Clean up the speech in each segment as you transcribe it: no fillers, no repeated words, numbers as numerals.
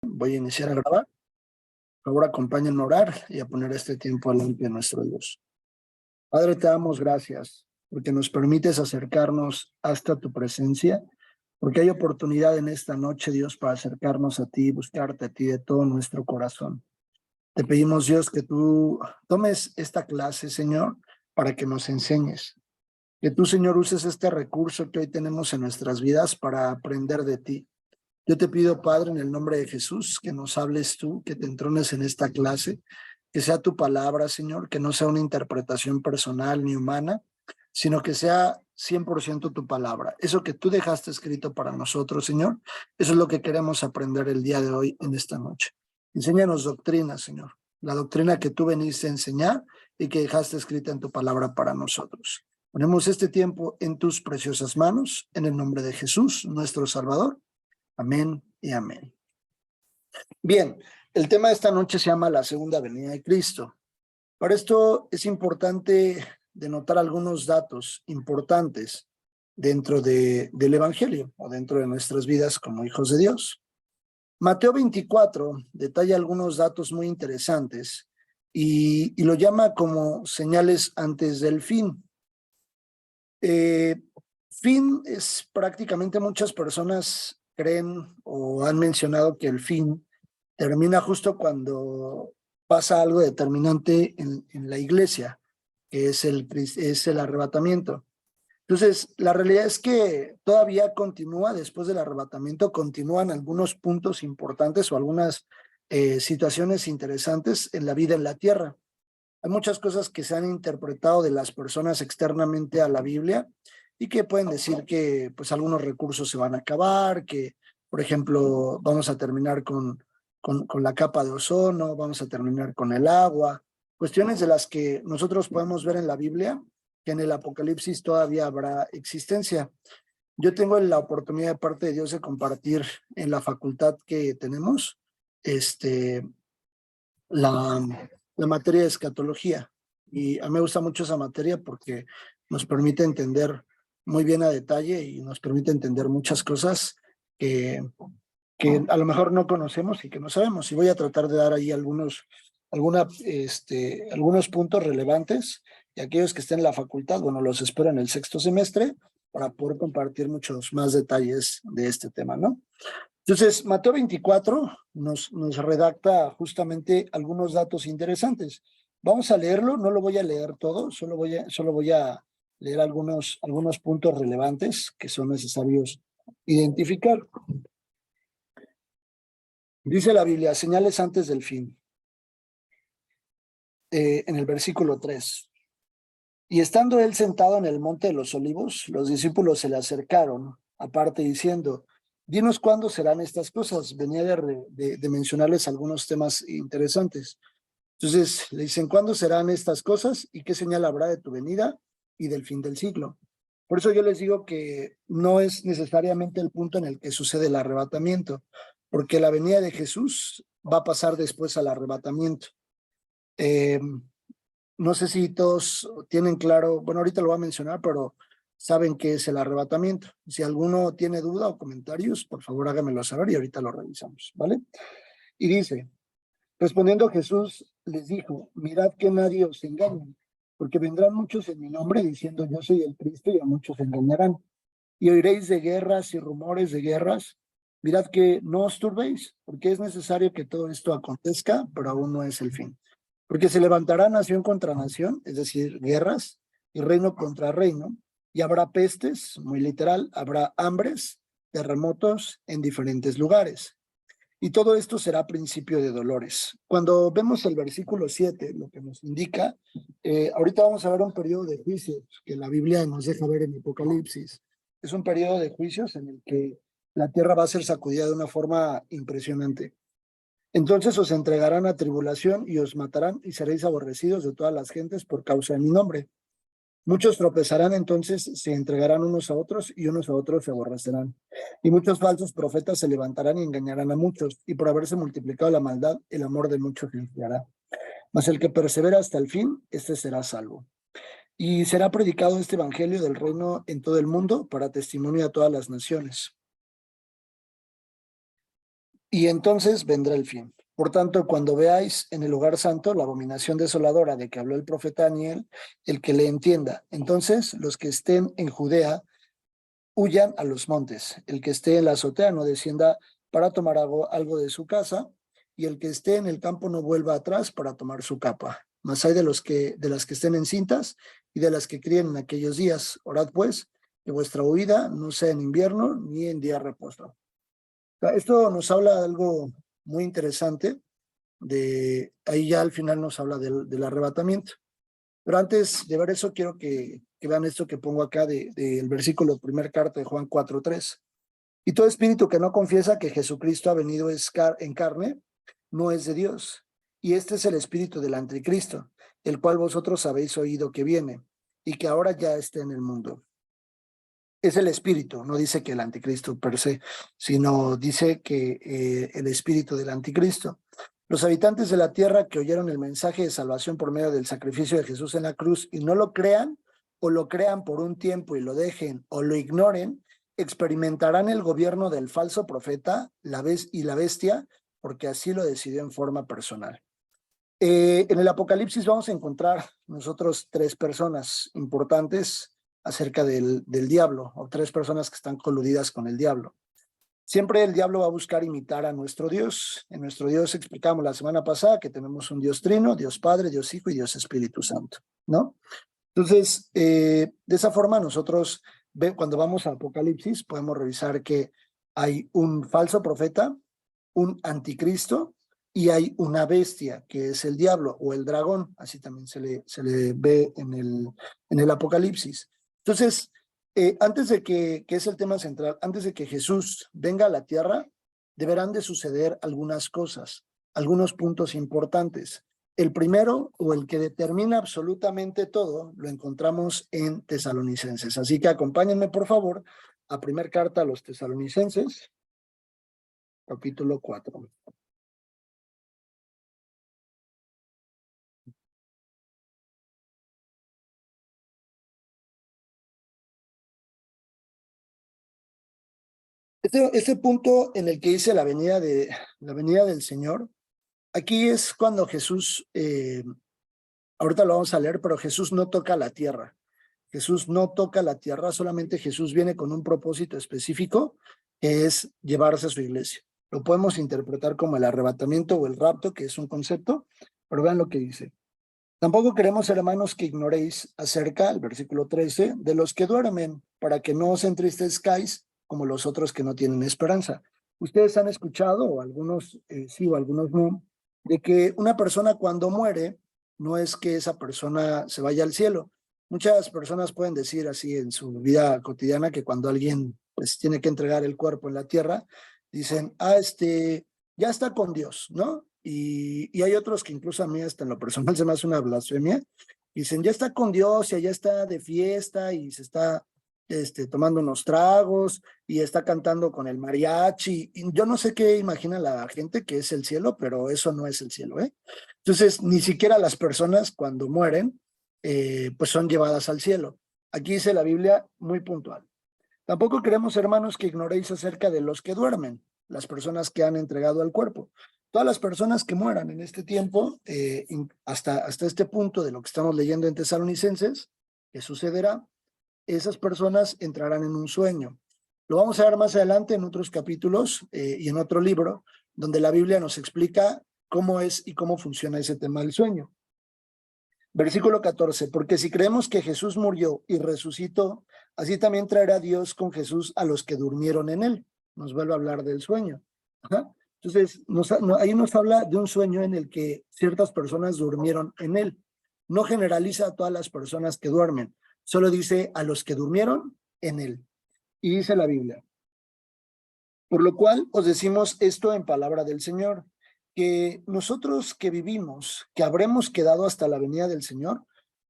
Voy a iniciar a grabar. Por favor, acompáñenme a orar y a poner este tiempo delante de nuestro Dios. Padre, te damos gracias porque nos permites acercarnos hasta tu presencia, porque hay oportunidad en esta noche, Dios, para acercarnos a ti y buscarte a ti de todo nuestro corazón. Te pedimos, Dios, que tú tomes esta clase, Señor, para que nos enseñes. Que tú, Señor, uses este recurso que hoy tenemos en nuestras vidas para aprender de ti. Yo te pido, Padre, en el nombre de Jesús, que nos hables tú, que te entrones en esta clase, que sea tu palabra, Señor, que no sea una interpretación personal ni humana, sino que sea 100% tu palabra. Eso que tú dejaste escrito para nosotros, Señor, eso es lo que queremos aprender el día de hoy, en esta noche. Enséñanos doctrina, Señor, la doctrina que tú veniste a enseñar y que dejaste escrita en tu palabra para nosotros. Ponemos este tiempo en tus preciosas manos, en el nombre de Jesús, nuestro Salvador. Amén y amén. Bien, el tema de esta noche se llama la segunda venida de Cristo. Para esto es importante denotar algunos datos importantes dentro del Evangelio o dentro de nuestras vidas como hijos de Dios. Mateo 24 detalla algunos datos muy interesantes y lo llama como señales antes del fin. Fin es prácticamente, muchas personas creen o han mencionado que el fin termina justo cuando pasa algo determinante en la iglesia, que es el arrebatamiento. Entonces, la realidad es que todavía continúa, después del arrebatamiento, continúan algunos puntos importantes o algunas situaciones interesantes en la vida en la tierra. Hay muchas cosas que se han interpretado de las personas externamente a la Biblia y que pueden decir que pues algunos recursos se van a acabar, que por ejemplo vamos a terminar con la capa de ozono, vamos a terminar con el agua, cuestiones de las que nosotros podemos ver en la Biblia, que en el Apocalipsis todavía habrá existencia. Yo tengo la oportunidad de parte de Dios de compartir en la facultad que tenemos, la materia de escatología. Y a mí me gusta mucho esa materia porque nos permite entender muy bien a detalle y nos permite entender muchas cosas que a lo mejor no conocemos y que no sabemos. Y voy a tratar de dar ahí algunos puntos relevantes, y aquellos que estén en la facultad, bueno, los espero en el sexto semestre para poder compartir muchos más detalles de este tema, ¿no? Entonces, Mateo 24 nos redacta justamente algunos datos interesantes. Vamos a leerlo, no lo voy a leer todo, solo voy a leer algunos puntos relevantes que son necesarios identificar. Dice la Biblia, señales antes del fin, en el versículo 3. Y estando él sentado en el monte de los olivos, los discípulos se le acercaron, aparte diciendo, dinos cuándo serán estas cosas. Venía de mencionarles algunos temas interesantes. Entonces le dicen, ¿cuándo serán estas cosas y qué señal habrá de tu venida y del fin del siglo? Por eso yo les digo que no es necesariamente el punto en el que sucede el arrebatamiento, porque la venida de Jesús va a pasar después al arrebatamiento. No sé si todos tienen claro, bueno, ahorita lo voy a mencionar, pero saben qué es el arrebatamiento. Si alguno tiene duda o comentarios, por favor háganmelo saber y ahorita lo revisamos, ¿vale? Y dice, respondiendo Jesús les dijo, mirad que nadie os engañe, porque vendrán muchos en mi nombre diciendo yo soy el Cristo y a muchos engañarán. Y oiréis de guerras y rumores de guerras. Mirad que no os turbéis, porque es necesario que todo esto acontezca, pero aún no es el fin. Porque se levantará nación contra nación, es decir, guerras, y reino contra reino, y habrá pestes, muy literal, habrá hambres, terremotos en diferentes lugares. Y todo esto será principio de dolores. Cuando vemos el versículo 7, lo que nos indica, ahorita vamos a ver un periodo de juicios que la Biblia nos deja ver en Apocalipsis. Es un periodo de juicios en el que la tierra va a ser sacudida de una forma impresionante. Entonces os entregarán a tribulación y os matarán y seréis aborrecidos de todas las gentes por causa de mi nombre. Muchos tropezarán, entonces se entregarán unos a otros y unos a otros se aborrecerán. Y muchos falsos profetas se levantarán y engañarán a muchos, y por haberse multiplicado la maldad, el amor de muchos se enfriará. Mas el que persevera hasta el fin, este será salvo. Y será predicado este evangelio del reino en todo el mundo para testimonio a todas las naciones. y entonces vendrá el fin. Por tanto, cuando veáis en el lugar santo la abominación desoladora de que habló el profeta Daniel, el que le entienda. Entonces, los que estén en Judea, huyan a los montes. El que esté en la azotea no descienda para tomar algo de su casa, y el que esté en el campo no vuelva atrás para tomar su capa. Mas hay de las que estén encintas y de las que críen en aquellos días. Orad pues, que vuestra huida no sea en invierno ni en día de reposo. Esto nos habla de algo muy interesante, ahí ya al final nos habla del arrebatamiento. Pero antes de ver eso, quiero que vean esto que pongo acá del versículo, primer carta de Juan 4:3. Y todo espíritu que no confiesa que Jesucristo ha venido en carne, no es de Dios. Y este es el espíritu del anticristo, el cual vosotros habéis oído que viene y que ahora ya está en el mundo. Es el espíritu, no dice que el anticristo per se, sino dice que el espíritu del anticristo. Los habitantes de la tierra que oyeron el mensaje de salvación por medio del sacrificio de Jesús en la cruz y no lo crean, o lo crean por un tiempo y lo dejen, o lo ignoren, experimentarán el gobierno del falso profeta y la bestia, porque así lo decidió en forma personal. En el Apocalipsis vamos a encontrar nosotros tres personas importantes acerca del diablo, o tres personas que están coludidas con el diablo. Siempre el diablo va a buscar imitar a nuestro Dios. En nuestro Dios explicamos la semana pasada que tenemos un Dios trino, Dios Padre, Dios Hijo y Dios Espíritu Santo, ¿no? Entonces, de esa forma nosotros, cuando vamos a Apocalipsis, podemos revisar que hay un falso profeta, un anticristo, y hay una bestia, que es el diablo o el dragón, así también se le ve en el Apocalipsis. Entonces, antes de que es el tema central, antes de que Jesús venga a la tierra, deberán de suceder algunas cosas, algunos puntos importantes. El primero, o el que determina absolutamente todo, lo encontramos en Tesalonicenses. Así que acompáñenme, por favor, a primera carta a los Tesalonicenses, capítulo 4. Este punto en el que dice la venida del Señor, aquí es cuando Jesús, ahorita lo vamos a leer, pero Jesús no toca la tierra. Jesús no toca la tierra, solamente Jesús viene con un propósito específico, que es llevarse a su iglesia. Lo podemos interpretar como el arrebatamiento o el rapto, que es un concepto, pero vean lo que dice. Tampoco queremos, hermanos, que ignoréis acerca, el versículo 13, de los que duermen, para que no os entristezcáis como los otros que no tienen esperanza. Ustedes han escuchado, o algunos sí, o algunos no, de que una persona cuando muere, no es que esa persona se vaya al cielo. Muchas personas pueden decir así en su vida cotidiana que cuando alguien pues tiene que entregar el cuerpo en la tierra, dicen, ya está con Dios, ¿no? Y hay otros que incluso a mí hasta en lo personal se me hace una blasfemia. Dicen, ya está con Dios y allá está de fiesta y se está tomando unos tragos y está cantando con el mariachi. Y yo no sé qué imagina la gente que es el cielo, pero eso no es el cielo, ¿eh? Entonces, ni siquiera las personas cuando mueren, pues son llevadas al cielo. Aquí dice la Biblia muy puntual. Tampoco queremos, hermanos, que ignoréis acerca de los que duermen, las personas que han entregado al cuerpo. Todas las personas que mueran en este tiempo, hasta este punto de lo que estamos leyendo en Tesalonicenses, que sucederá, esas personas entrarán en un sueño. Lo vamos a ver más adelante en otros capítulos y en otro libro, donde la Biblia nos explica cómo es y cómo funciona ese tema del sueño. Versículo 14, porque si creemos que Jesús murió y resucitó, así también traerá Dios con Jesús a los que durmieron en él. Nos vuelve a hablar del sueño. Ajá. Entonces, ahí nos habla de un sueño en el que ciertas personas durmieron en él. No generaliza a todas las personas que duermen, solo dice a los que durmieron en él. Y dice la Biblia, por lo cual os decimos esto en palabra del Señor, que nosotros que vivimos, que habremos quedado hasta la venida del Señor,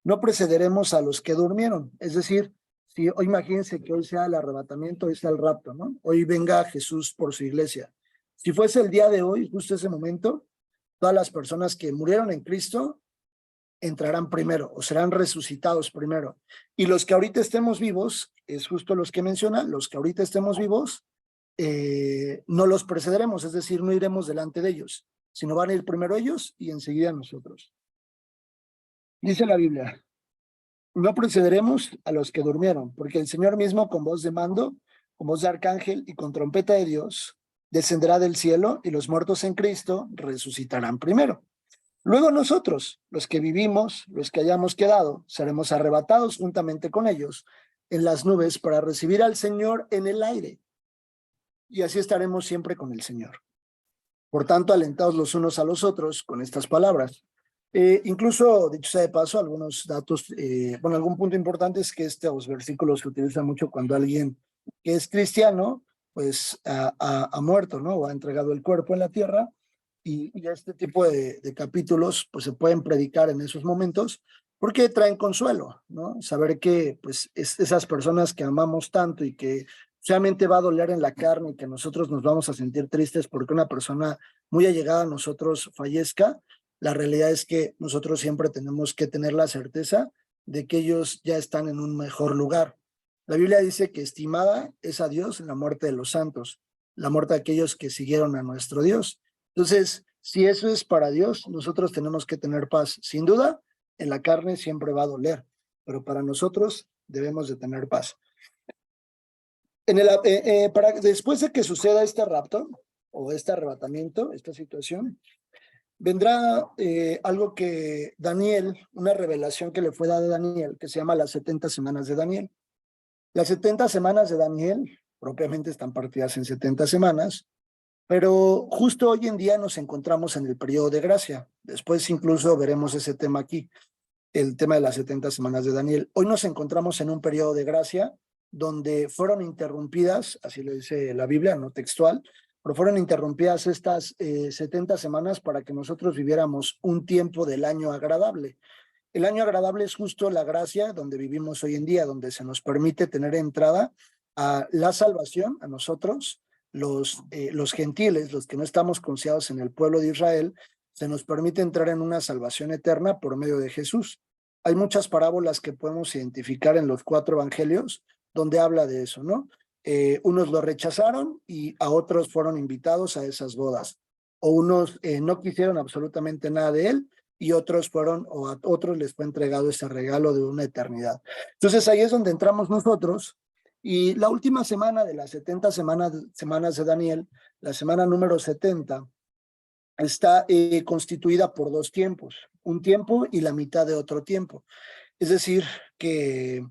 no precederemos a los que durmieron. Es decir, si hoy imagínense que hoy sea el arrebatamiento, hoy sea el rapto, ¿no? Hoy venga Jesús por su iglesia. Si fuese el día de hoy, justo ese momento, todas las personas que murieron en Cristo entrarán primero o serán resucitados primero. Y los que ahorita estemos vivos, es justo los que menciona, los que ahorita estemos vivos, no los precederemos, es decir, no iremos delante de ellos, sino van a ir primero ellos y enseguida nosotros. Dice la Biblia, no precederemos a los que durmieron, porque el Señor mismo con voz de mando, con voz de arcángel y con trompeta de Dios, descenderá del cielo y los muertos en Cristo resucitarán primero. Luego nosotros, los que vivimos, los que hayamos quedado, seremos arrebatados juntamente con ellos en las nubes para recibir al Señor en el aire. Y así estaremos siempre con el Señor. Por tanto, alentados los unos a los otros con estas palabras. Incluso, dicho sea de paso, algunos datos, algún punto importante es que estos versículos se utilizan mucho cuando alguien que es cristiano, pues ha muerto, ¿no? O ha entregado el cuerpo en la tierra, y este tipo de capítulos, pues se pueden predicar en esos momentos, porque traen consuelo, ¿no? Saber que, pues, esas personas que amamos tanto y que solamente va a doler en la carne y que nosotros nos vamos a sentir tristes porque una persona muy allegada a nosotros fallezca, la realidad es que nosotros siempre tenemos que tener la certeza de que ellos ya están en un mejor lugar. La Biblia dice que estimada es a Dios la muerte de los santos, la muerte de aquellos que siguieron a nuestro Dios. Entonces, si eso es para Dios, nosotros tenemos que tener paz. Sin duda, en la carne siempre va a doler, pero para nosotros debemos de tener paz. Después de que suceda este rapto o este arrebatamiento, esta situación, vendrá algo que Daniel, una revelación que le fue dada a Daniel, que se llama las 70 semanas de Daniel. Las 70 semanas de Daniel propiamente están partidas en 70 semanas, pero justo hoy en día nos encontramos en el periodo de gracia. Después incluso veremos ese tema aquí, el tema de las 70 semanas de Daniel. Hoy nos encontramos en un periodo de gracia donde fueron interrumpidas, así lo dice la Biblia, no textual, pero fueron interrumpidas estas 70 semanas para que nosotros viviéramos un tiempo del año agradable. El año agradable es justo la gracia donde vivimos hoy en día, donde se nos permite tener entrada a la salvación, a nosotros, los gentiles, los que no estamos confiados en el pueblo de Israel, se nos permite entrar en una salvación eterna por medio de Jesús. Hay muchas parábolas que podemos identificar en los 4 evangelios donde habla de eso, ¿no? Unos lo rechazaron y a otros fueron invitados a esas bodas, o unos no quisieron absolutamente nada de él y otros fueron, o a otros les fue entregado ese regalo de una eternidad. Entonces ahí es donde entramos nosotros. Y la última semana de las 70 semanas de Daniel, la semana número 70, está constituida por 2 tiempos, un tiempo y la mitad de otro tiempo. Es decir, que,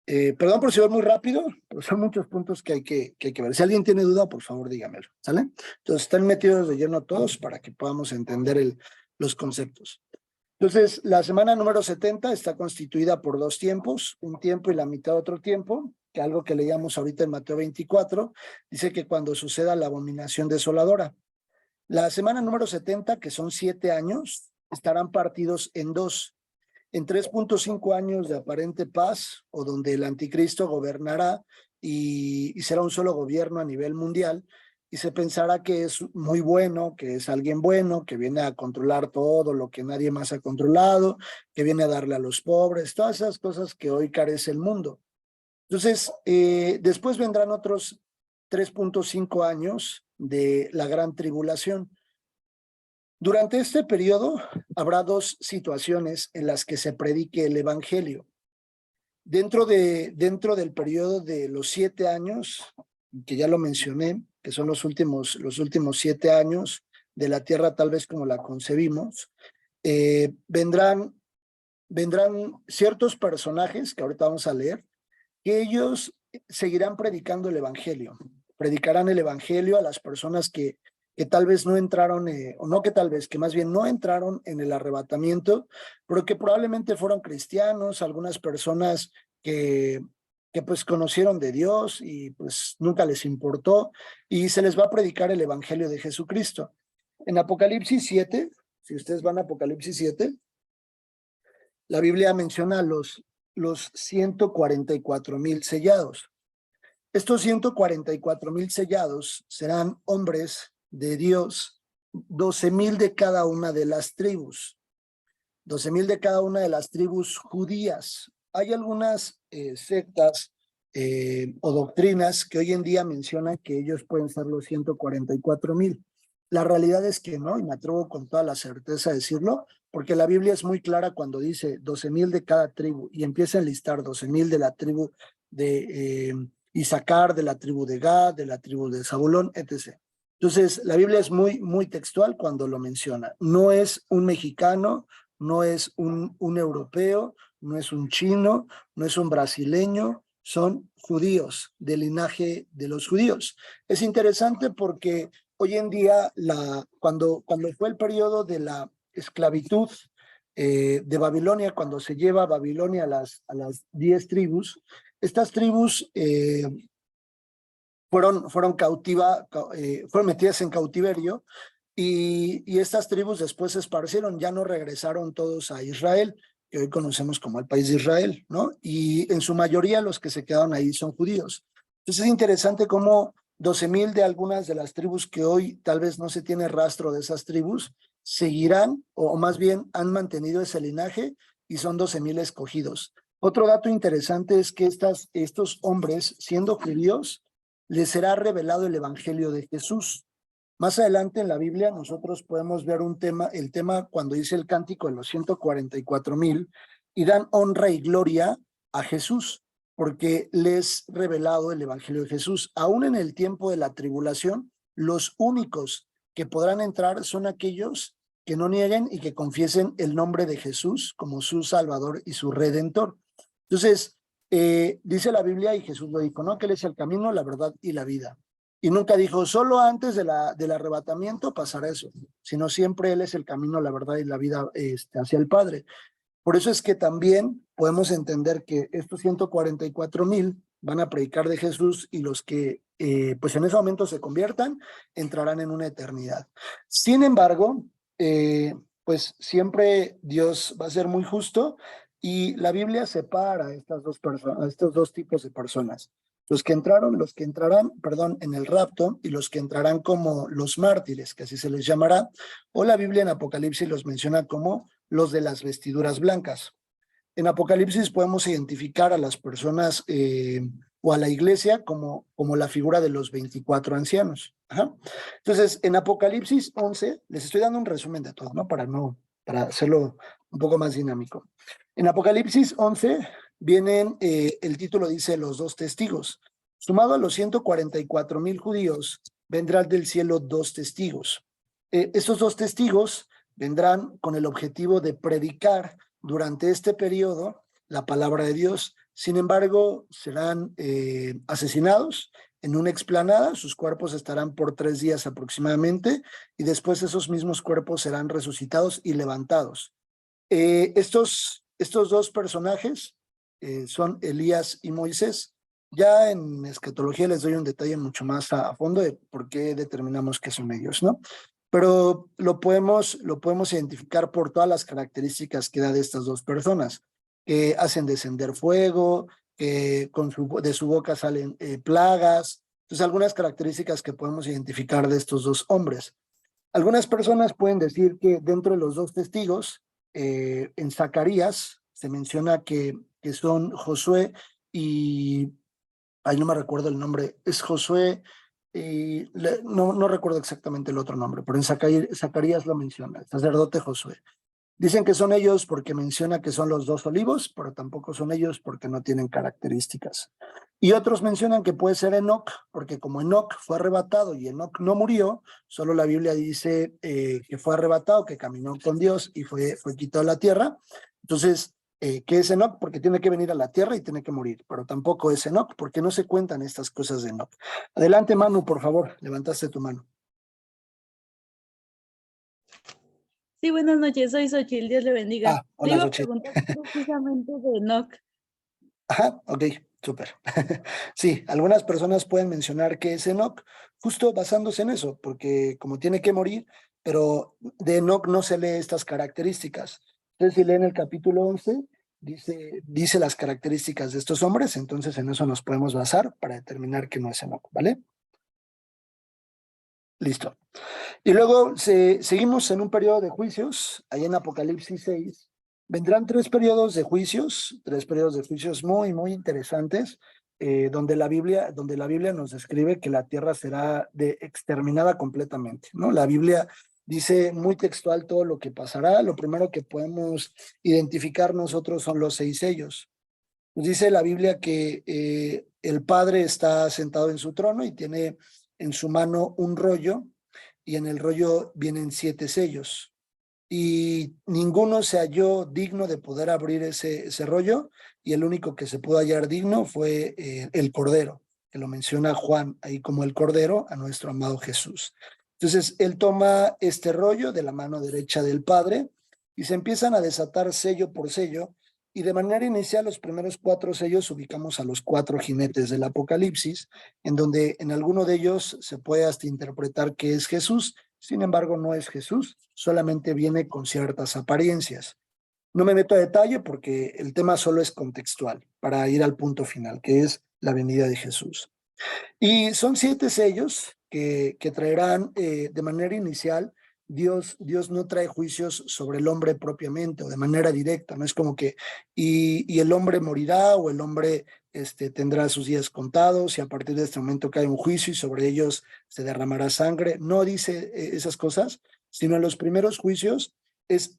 perdón por si voy muy rápido, pero son muchos puntos que hay que ver. Si alguien tiene duda, por favor, dígamelo, ¿sale? Entonces, están metidos de lleno todos para que podamos entender los conceptos. Entonces, la semana número 70 está constituida por 2 tiempos, un tiempo y la mitad de otro tiempo, que algo que leíamos ahorita en Mateo 24, dice que cuando suceda la abominación desoladora. La semana número 70, que son 7 años, estarán partidos en 2, en 3.5 años de aparente paz, o donde el anticristo gobernará y será un solo gobierno a nivel mundial, y se pensará que es muy bueno, que es alguien bueno, que viene a controlar todo lo que nadie más ha controlado, que viene a darle a los pobres, todas esas cosas que hoy carece el mundo. Entonces, después vendrán otros 3.5 años de la gran tribulación. Durante este periodo habrá 2 situaciones en las que se predique el evangelio. Dentro del periodo de los 7 años, que ya lo mencioné, que son los últimos 7 años de la tierra tal vez como la concebimos, vendrán ciertos personajes que ahorita vamos a leer, que ellos seguirán predicando el evangelio, predicarán el evangelio a las personas que tal vez no entraron, o no que tal vez, que más bien no entraron en el arrebatamiento, pero que probablemente fueron cristianos, algunas personas que pues conocieron de Dios y pues nunca les importó, y se les va a predicar el evangelio de Jesucristo. En Apocalipsis 7, si ustedes van a Apocalipsis 7, la Biblia menciona los 144,000 sellados. Estos 144,000 sellados serán hombres de Dios, 12,000 de cada una de las tribus, 12,000 de cada una de las tribus judías. Hay algunas sectas o doctrinas que hoy en día mencionan que ellos pueden ser los 144,000. La realidad es que no, y me atrevo con toda la certeza a decirlo, porque la Biblia es muy clara cuando dice 12,000 de cada tribu y empieza a enlistar 12,000 de la tribu de Isaacar, de la tribu de Gad, de la tribu de Zabulón, etc. Entonces, la Biblia es muy, muy textual cuando lo menciona. No es un mexicano, no es un europeo, no es un chino, no es un brasileño, son judíos, del linaje de los judíos. Es interesante porque hoy en día, cuando fue el periodo de la esclavitud de Babilonia, cuando se lleva a Babilonia a las 10 tribus, estas tribus fueron metidas en cautiverio y estas tribus después se esparcieron, ya no regresaron todos a Israel, que hoy conocemos como el país de Israel, ¿no? Y en su mayoría los que se quedaron ahí son judíos. Entonces es interesante cómo 12,000 de algunas de las tribus que hoy tal vez no se tiene rastro de esas tribus, seguirán, o más bien han mantenido ese linaje y son 12,000 escogidos. Otro dato interesante es que estos hombres, siendo judíos, les será revelado el evangelio de Jesús. Más adelante en la Biblia nosotros podemos ver el tema cuando dice el cántico de los 144,000 y dan honra y gloria a Jesús, porque les revelado el evangelio de Jesús. Aún en el tiempo de la tribulación, los únicos que podrán entrar son aquellos que no nieguen y que confiesen el nombre de Jesús como su Salvador y su Redentor. Entonces, dice la Biblia, y Jesús lo dijo, ¿no? Que Él es el camino, la verdad y la vida. Y nunca dijo, solo antes del arrebatamiento pasará eso, sino siempre Él es el camino, la verdad y la vida hacia el Padre. Por eso es que también podemos entender que estos 144,000 van a predicar de Jesús y los que pues en ese momento se conviertan entrarán en una eternidad. Sin embargo, pues siempre Dios va a ser muy justo y la Biblia separa a estos dos tipos de personas. Los que entrarán, perdón, en el rapto y los que entrarán como los mártires, que así se les llamará, o la Biblia en Apocalipsis los menciona como los de las vestiduras blancas. En Apocalipsis podemos identificar a las personas o a la iglesia como la figura de los 24 ancianos. Ajá. Entonces, en Apocalipsis 11, les estoy dando un resumen de todo, ¿no? Para hacerlo un poco más dinámico. En Apocalipsis 11 vienen, el título dice los dos testigos. Sumado a los 144,000 judíos, vendrán del cielo dos testigos. Estos dos testigos vendrán con el objetivo de predicar durante este periodo la palabra de Dios. Sin embargo, serán asesinados en una explanada, sus cuerpos estarán por 3 días aproximadamente y después esos mismos cuerpos serán resucitados y levantados. Estos dos personajes son Elías y Moisés. Ya en escatología les doy un detalle mucho más a fondo de por qué determinamos que son ellos, ¿no? Pero lo podemos identificar por todas las características que da de estas dos personas, que hacen descender fuego, que de su boca salen plagas. Entonces, algunas características que podemos identificar de estos dos hombres. Algunas personas pueden decir que dentro de los dos testigos, en Zacarías, se menciona que son Josué y ay, no me recuerdo el nombre, es Josué, no recuerdo exactamente el otro nombre, pero en Zacarías lo menciona, el sacerdote Josué. Dicen que son ellos porque menciona que son los dos olivos, pero tampoco son ellos porque no tienen características. Y otros mencionan que puede ser Enoc, porque como Enoc fue arrebatado y Enoc no murió, solo la Biblia dice que fue arrebatado, que caminó con Dios y fue quitado de la tierra. Entonces, ¿qué es Enoc? Porque tiene que venir a la tierra y tiene que morir, pero tampoco es Enoc porque no se cuentan estas cosas de Enoc. Adelante, Manu, por favor, levantaste tu mano. Sí, buenas noches, soy Xochitl, Dios le bendiga. Hola, Le iba a Xochitl. preguntar precisamente de Enoc. Ajá, ok, súper. Sí, algunas personas pueden mencionar que es Enoc, justo basándose en eso, porque como tiene que morir, pero de Enoc no se lee estas características. Entonces, si leen el capítulo 11, dice las características de estos hombres, entonces en eso nos podemos basar para determinar que no es Enoc, ¿vale? Listo. Y luego seguimos en un periodo de juicios, ahí en Apocalipsis 6. Vendrán 3 periodos de juicios muy, muy interesantes. donde la Biblia nos describe que la tierra será exterminada completamente, ¿no? La Biblia dice muy textual todo lo que pasará. Lo primero que podemos identificar nosotros son los 6 sellos. Nos dice la Biblia que el Padre está sentado en su trono y tiene en su mano un rollo, y en el rollo vienen 7 sellos. Y ninguno se halló digno de poder abrir ese rollo, y el único que se pudo hallar digno fue el Cordero, que lo menciona Juan ahí como el Cordero, a nuestro amado Jesús. Entonces, él toma este rollo de la mano derecha del Padre y se empiezan a desatar sello por sello, y de manera inicial los primeros 4 sellos ubicamos a los 4 jinetes del Apocalipsis, en donde en alguno de ellos se puede hasta interpretar que es Jesús. Sin embargo, no es Jesús, solamente viene con ciertas apariencias. No me meto a detalle porque el tema solo es contextual, para ir al punto final, que es la venida de Jesús. Y son 7 sellos que traerán de manera inicial. Dios no trae juicios sobre el hombre propiamente o de manera directa, no es como que y el hombre morirá, o el hombre tendrá sus días contados y a partir de este momento cae un juicio y sobre ellos se derramará sangre. No dice esas cosas, sino en los primeros juicios es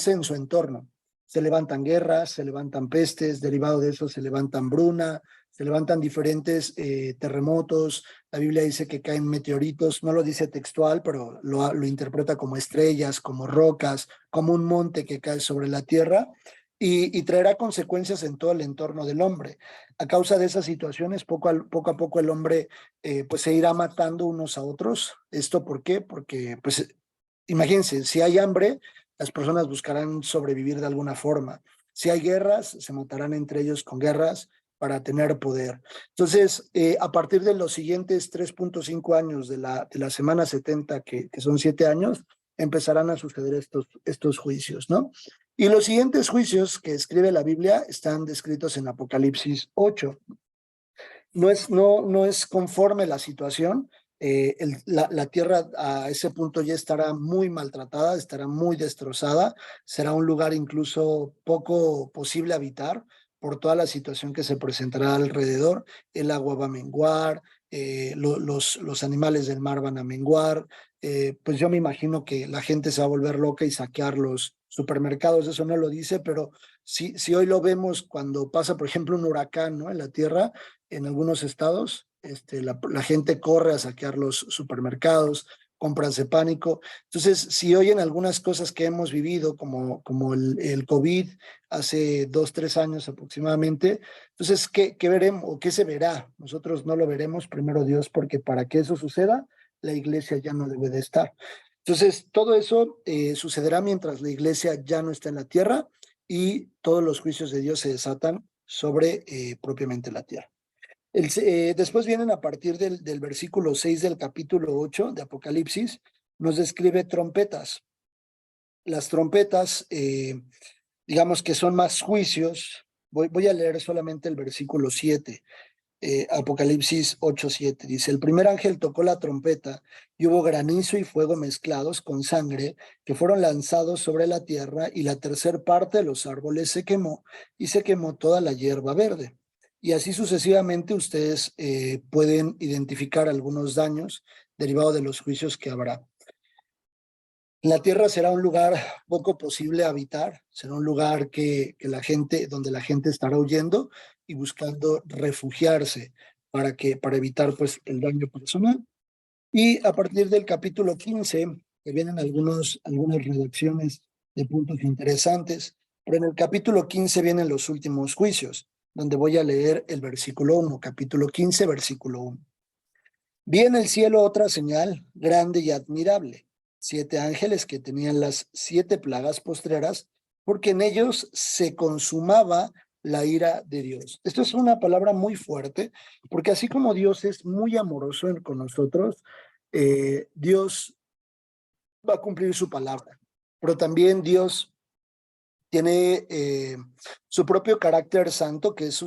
en su entorno. Se levantan guerras, se levantan pestes, derivado de eso se levantan bruna, se levantan diferentes terremotos. La Biblia dice que caen meteoritos, no lo dice textual, pero lo interpreta como estrellas, como rocas, como un monte que cae sobre la tierra, y traerá consecuencias en todo el entorno del hombre. A causa de esas situaciones, poco a poco el hombre pues se irá matando unos a otros. ¿Esto por qué? Porque, pues, imagínense, si hay hambre, las personas buscarán sobrevivir de alguna forma. Si hay guerras, se matarán entre ellos con guerras para tener poder. Entonces, a partir de los siguientes 3.5 años de la semana 70, que son 7 años, empezarán a suceder estos juicios, ¿no? Y los siguientes juicios que escribe la Biblia están descritos en Apocalipsis 8. No es conforme la situación. La tierra a ese punto ya estará muy maltratada, estará muy destrozada, será un lugar incluso poco posible habitar por toda la situación que se presentará alrededor. El agua va a menguar, los animales del mar van a menguar. Pues yo me imagino que la gente se va a volver loca y saquear los supermercados. Eso no lo dice, pero si hoy lo vemos cuando pasa, por ejemplo, un huracán, ¿no?, en la tierra, en algunos estados, la gente corre a saquear los supermercados, compras de pánico. Entonces, si oyen algunas cosas que hemos vivido, como el COVID hace 2, 3 años aproximadamente, entonces, ¿qué veremos o qué se verá? Nosotros no lo veremos, primero Dios, porque para que eso suceda, la iglesia ya no debe de estar. Entonces, todo eso sucederá mientras la iglesia ya no está en la tierra, y todos los juicios de Dios se desatan sobre propiamente la tierra. Después vienen a partir del versículo 6 del capítulo 8 de Apocalipsis, nos describe trompetas. Las trompetas, digamos que son más juicios. Voy a leer solamente el versículo 7. Apocalipsis 8:7 dice: el primer ángel tocó la trompeta y hubo granizo y fuego mezclados con sangre que fueron lanzados sobre la tierra, y la tercer parte de los árboles se quemó, y se quemó toda la hierba verde. Y así sucesivamente ustedes pueden identificar algunos daños derivados de los juicios que habrá. La tierra será un lugar poco posible habitar, será un lugar donde la gente estará huyendo y buscando refugiarse para evitar pues el daño personal. Y a partir del capítulo 15, que vienen algunas redacciones de puntos interesantes, pero en el capítulo 15 vienen los últimos juicios, donde voy a leer el versículo 1, capítulo 15, versículo 1. Vi en el cielo otra señal grande y admirable: 7 ángeles que tenían las 7 plagas postreras, porque en ellos se consumaba la ira de Dios. Esto es una palabra muy fuerte, porque así como Dios es muy amoroso con nosotros, Dios va a cumplir su palabra, pero también Dios tiene su propio carácter santo, que es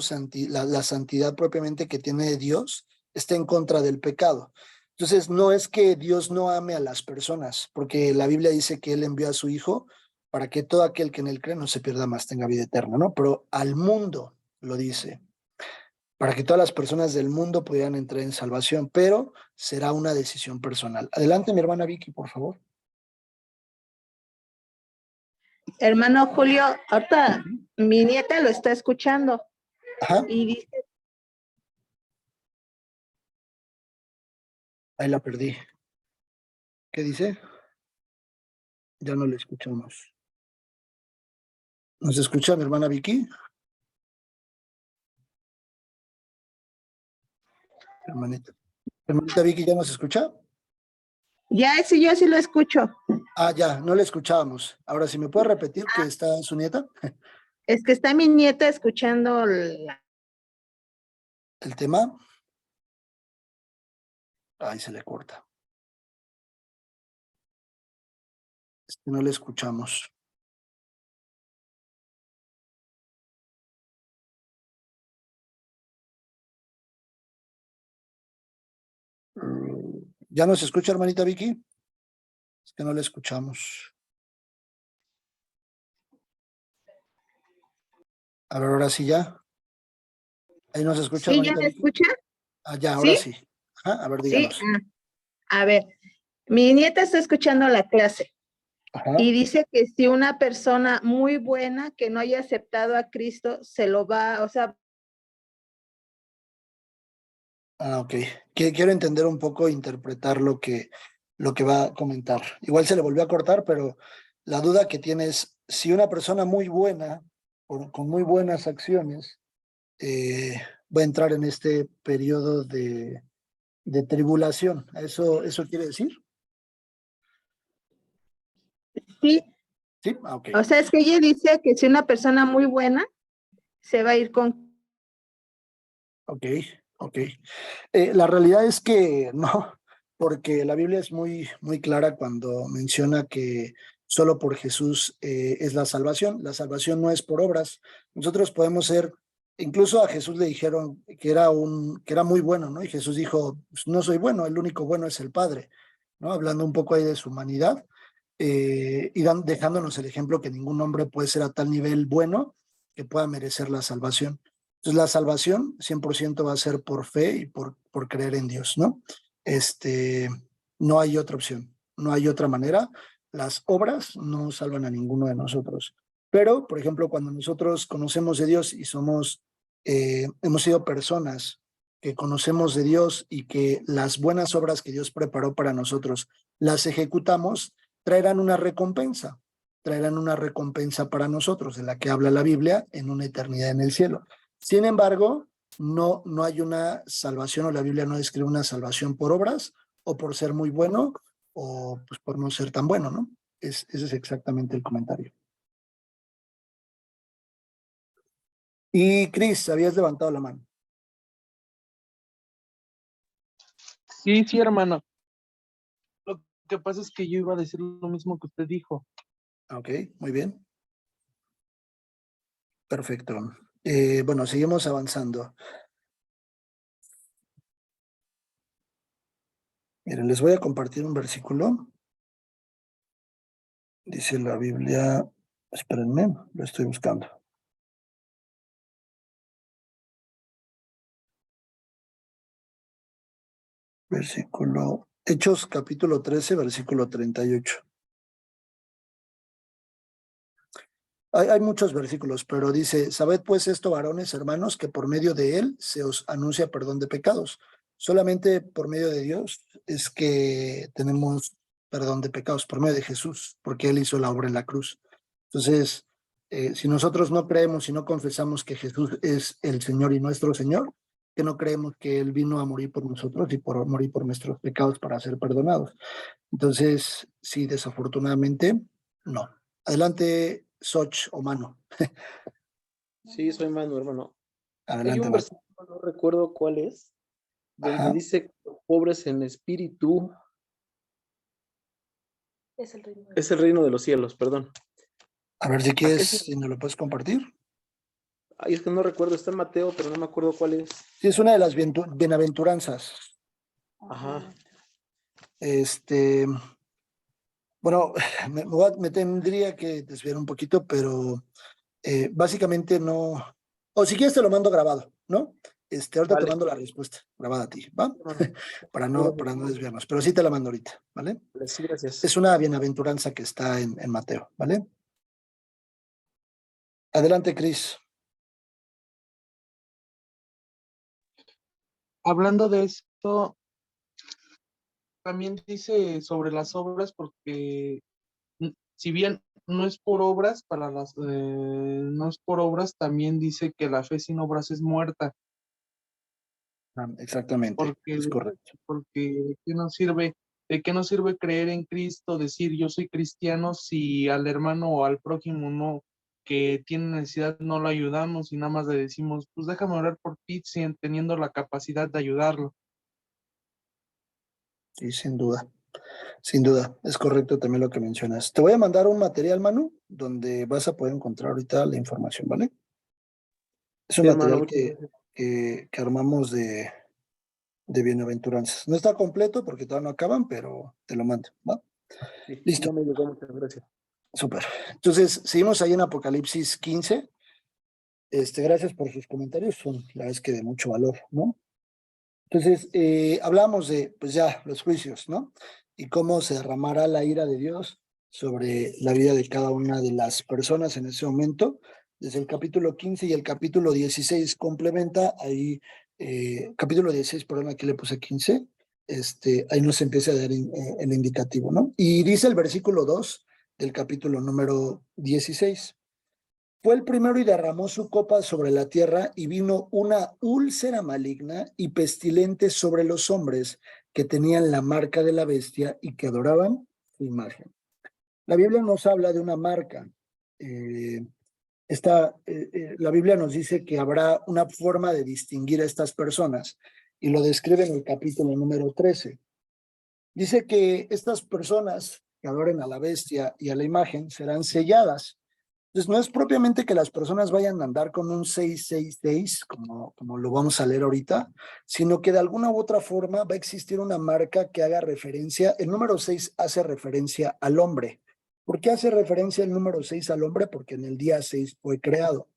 la santidad propiamente que tiene Dios, está en contra del pecado. Entonces, no es que Dios no ame a las personas, porque la Biblia dice que Él envió a su Hijo para que todo aquel que en Él cree no se pierda más, tenga vida eterna, ¿no? Pero al mundo lo dice. para que todas las personas del mundo pudieran entrar en salvación, pero será una decisión personal. Adelante, mi hermana Vicky, por favor. Hermano Julio, ahorita mi nieta lo está escuchando Ajá, y dice, ahí la perdí. ¿Qué dice? Ya no le escuchamos. ¿Nos escucha mi hermana Vicky? Hermanita Vicky, ¿ya nos escucha? ya ese yo sí lo escucho. Ah, ya, no le escuchábamos. Ahora, si me puede repetir que está su nieta, Es que está mi nieta escuchando el tema. Ahí se le corta. Es que no le escuchamos. ¿Ya nos escucha, hermanita Vicky? Es que no le escuchamos. A ver, ahora sí ya. Ahí nos escucha, ¿Sí ya hermanita me Vicky. escucha? Ah, ya, ahora ¿Sí? sí. Ajá, a ver, Sí. díganos. A ver, mi nieta está escuchando la clase Ajá. y dice que si una persona muy buena que no haya aceptado a Cristo se lo va, o sea, Ah, ok. Quiero entender un poco, interpretar lo que va a comentar. Igual se le volvió a cortar, pero la duda que tiene es si una persona muy buena, con muy buenas acciones, va a entrar en este periodo de tribulación. ¿Eso quiere decir? sí. Sí, ah, ok. O sea, es que ella dice que si una persona muy buena se va a ir con... Ok, ok. La realidad es que no, porque la Biblia es muy, muy clara cuando menciona que solo por Jesús es la salvación. La salvación no es por obras. Nosotros podemos ser, incluso a Jesús le dijeron que era muy bueno, ¿no? Y Jesús dijo, "Pues no soy bueno, el único bueno es el Padre", ¿no? Hablando un poco ahí de su humanidad y dejándonos el ejemplo que ningún hombre puede ser a tal nivel bueno que pueda merecer la salvación. Entonces, la salvación 100% va a ser por fe y por creer en Dios, ¿no? No hay otra opción, no hay otra manera. Las obras no salvan a ninguno de nosotros. Pero, por ejemplo, cuando nosotros conocemos de Dios y hemos sido personas que conocemos de Dios y que las buenas obras que Dios preparó para nosotros las ejecutamos, traerán una recompensa para nosotros, de la que habla la Biblia, en una eternidad en el cielo. Sin embargo, no hay una salvación, o la Biblia no describe una salvación por obras o por ser muy bueno o pues por no ser tan bueno, ¿no? Ese es exactamente el comentario. Y Cris, habías levantado la mano. Sí, sí, hermano. Lo que pasa es que yo iba a decir lo mismo que usted dijo. Ok, muy bien. Perfecto. Bueno, seguimos avanzando. Miren, les voy a compartir un versículo. Dice la Biblia, espérenme, lo estoy buscando. Versículo, Hechos capítulo 13, versículo 38. Hay muchos versículos, pero dice, sabed pues esto, varones, hermanos, que por medio de él se os anuncia perdón de pecados. Solamente por medio de Dios es que tenemos perdón de pecados, por medio de Jesús, porque él hizo la obra en la cruz. Entonces, si nosotros no creemos y no confesamos que Jesús es el Señor y nuestro Señor, que no creemos que él vino a morir por nosotros y por morir por nuestros pecados para ser perdonados. Entonces, sí, desafortunadamente, no. Adelante, Soch o Mano. Sí, soy Manu, hermano. Hay Adelante, un Mano. versículo, no recuerdo cuál es, donde Ajá. dice, pobres en espíritu, es el reino de los cielos, perdón. A ver si ¿A qué quieres, se- si nos lo puedes compartir. Ay, es que no recuerdo, está en Mateo, pero no me acuerdo cuál es. Sí, es una de las bienaventuranzas. Ajá. Bueno, me tendría que desviar un poquito, pero básicamente no, o si quieres te lo mando grabado, ¿no? Ahorita te Vale. mando la respuesta grabada a ti, ¿va? Hermano. Para no desviarnos, pero sí te la mando ahorita, ¿vale? Sí, gracias. Es una bienaventuranza que está en Mateo, ¿vale? Adelante, Cris. Hablando de esto, también dice sobre las obras, porque si bien no es por obras, no es por obras, también dice que la fe sin obras es muerta, Exactamente, es correcto. porque de qué nos sirve creer en Cristo, decir yo soy cristiano si al hermano o al prójimo no, que tiene necesidad no lo ayudamos y nada más le decimos, pues déjame orar por ti, sin teniendo la capacidad de ayudarlo. Sí, sin duda. Sin duda, es correcto también lo que mencionas. Te voy a mandar un material, Manu, donde vas a poder encontrar ahorita la información, ¿vale? Es un Sí, hermano, material muchas gracias. que armamos de bienaventuranzas. No está completo porque todavía no acaban, pero te lo mando, ¿va? Sí, Listo, ya me llegó, muchas gracias. súper. Entonces, seguimos ahí en Apocalipsis 15. Gracias por sus comentarios, son la verdad es que de mucho valor, ¿no? Entonces, hablamos de, pues ya, los juicios, ¿no? Y cómo se derramará la ira de Dios sobre la vida de cada una de las personas en ese momento. Desde el capítulo 15 y el capítulo 16 complementa, ahí, capítulo 16, perdón, aquí le puse 15, ahí nos empieza a dar el indicativo, ¿no? Y dice el versículo 2 del capítulo número 16. Fue el primero y derramó su copa sobre la tierra y vino una úlcera maligna y pestilente sobre los hombres que tenían la marca de la bestia y que adoraban su imagen. La Biblia nos habla de una marca. La Biblia nos dice que habrá una forma de distinguir a estas personas y lo describe en el capítulo número 13. Dice que estas personas que adoren a la bestia y a la imagen serán selladas. Entonces, no es propiamente que las personas vayan a andar con un 666, como lo vamos a leer ahorita, sino que de alguna u otra forma va a existir una marca que haga referencia. El número 6 hace referencia al hombre. ¿Por qué hace referencia el número 6 al hombre? Porque en el día 6 fue creado.